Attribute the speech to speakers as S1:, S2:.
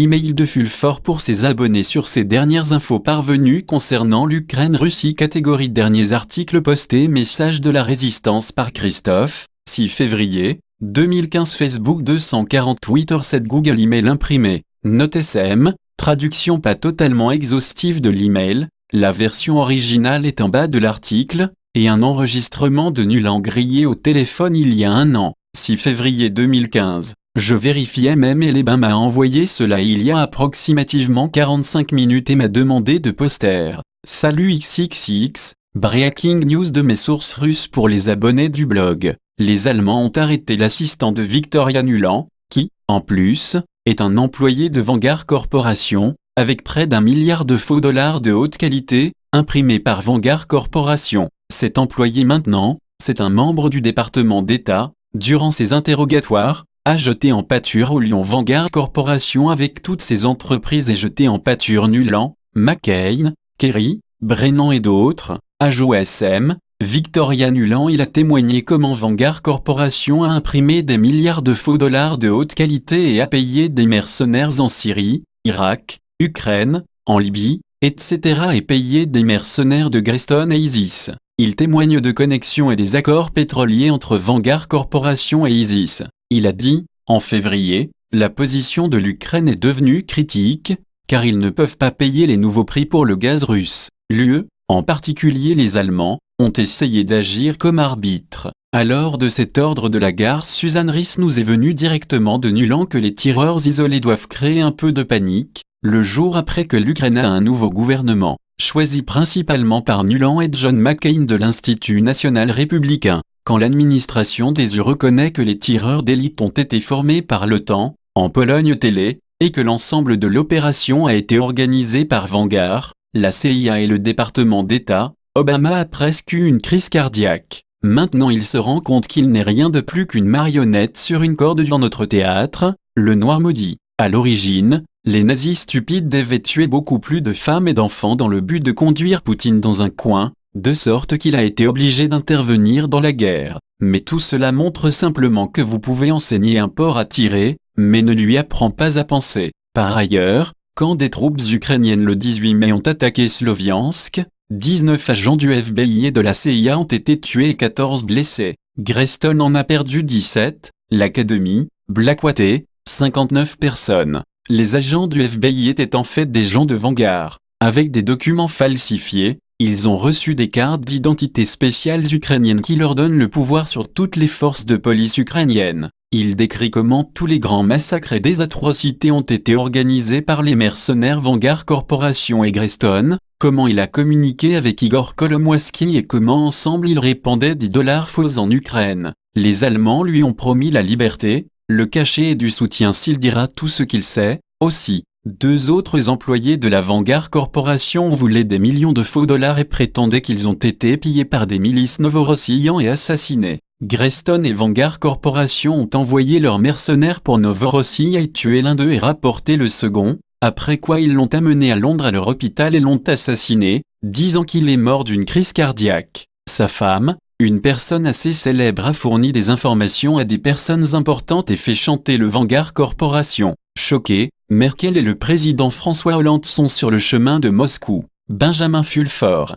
S1: Email de Fulford pour ses abonnés sur ces dernières infos parvenues concernant l'Ukraine-Russie. Catégorie derniers articles postés. Message de la résistance par Christophe, 6 février 2015. Facebook 240. Twitter 7. Google Email imprimé. Note SM, traduction pas totalement exhaustive de l'email, la version originale est en bas de l'article, et un enregistrement de Nuland grillé au téléphone il y a un an, 6 février 2015. Je vérifiais même et Lebin m'a envoyé cela il y a approximativement 45 minutes et m'a demandé de poster. Salut XXX, breaking news de mes sources russes pour les abonnés du blog. Les Allemands ont arrêté l'assistant de Victoria Nuland, qui, en plus, est un employé de Vanguard Corporation, avec près d'1 milliard de faux dollars de haute qualité, imprimés par Vanguard Corporation. Cet employé maintenant, c'est un membre du département d'État, durant ses interrogatoires, a jeté en pâture au lion Vanguard Corporation avec toutes ses entreprises et jeté en pâture Nuland, McCain, Kerry, Brennan et d'autres, ajoute SM, Victoria Nuland. Il a témoigné comment Vanguard Corporation a imprimé des milliards de faux dollars de haute qualité et a payé des mercenaires en Syrie, Irak, Ukraine, en Libye, etc. et payé des mercenaires de Greystone et ISIS. Il témoigne de connexions et des accords pétroliers entre Vanguard Corporation et ISIS. Il a dit, en février, la position de l'Ukraine est devenue critique, car ils ne peuvent pas payer les nouveaux prix pour le gaz russe. L'UE, en particulier les Allemands, ont essayé d'agir comme arbitre. Alors de cet ordre de la gare Suzanne Rice nous est venu directement de Nuland que les tireurs isolés doivent créer un peu de panique, le jour après que l'Ukraine a un nouveau gouvernement, choisi principalement par Nuland et John McCain de l'Institut national républicain. Quand l'administration des UE reconnaît que les tireurs d'élite ont été formés par l'OTAN, en Pologne télé, et que l'ensemble de l'opération a été organisé par Vanguard, la CIA et le département d'État, Obama a presque eu une crise cardiaque. Maintenant il se rend compte qu'il n'est rien de plus qu'une marionnette sur une corde dans notre théâtre, le noir maudit. À l'origine, les nazis stupides devaient tuer beaucoup plus de femmes et d'enfants dans le but de conduire Poutine dans un coin, de sorte qu'il a été obligé d'intervenir dans la guerre. Mais tout cela montre simplement que vous pouvez enseigner un porc à tirer, mais ne lui apprend pas à penser. Par ailleurs, quand des troupes ukrainiennes le 18 mai ont attaqué Sloviansk, 19 agents du FBI et de la CIA ont été tués et 14 blessés. Greystone en a perdu 17, l'Académie, Blackwater, 59 personnes. Les agents du FBI étaient en fait des gens de Vanguard. Avec des documents falsifiés, ils ont reçu des cartes d'identité spéciales ukrainiennes qui leur donnent le pouvoir sur toutes les forces de police ukrainiennes. Il décrit comment tous les grands massacres et des atrocités ont été organisés par les mercenaires Vanguard Corporation et Greystone, comment il a communiqué avec Igor Kolomoïski et comment ensemble ils répandaient des dollars faux en Ukraine. Les Allemands lui ont promis la liberté, le cachet et du soutien s'il dira tout ce qu'il sait. Aussi, 2 autres employés de la Vanguard Corporation voulaient des millions de faux dollars et prétendaient qu'ils ont été pillés par des milices novorossians et assassinés. Greystone et Vanguard Corporation ont envoyé leurs mercenaires pour Novorossia et tué l'un d'eux et rapporté le second, après quoi ils l'ont amené à Londres à leur hôpital et l'ont assassiné, disant qu'il est mort d'une crise cardiaque. Sa femme, une personne assez célèbre, a fourni des informations à des personnes importantes et fait chanter le Vanguard Corporation. Choqué, Merkel et le président François Hollande sont sur le chemin de Moscou. Benjamin Fulford.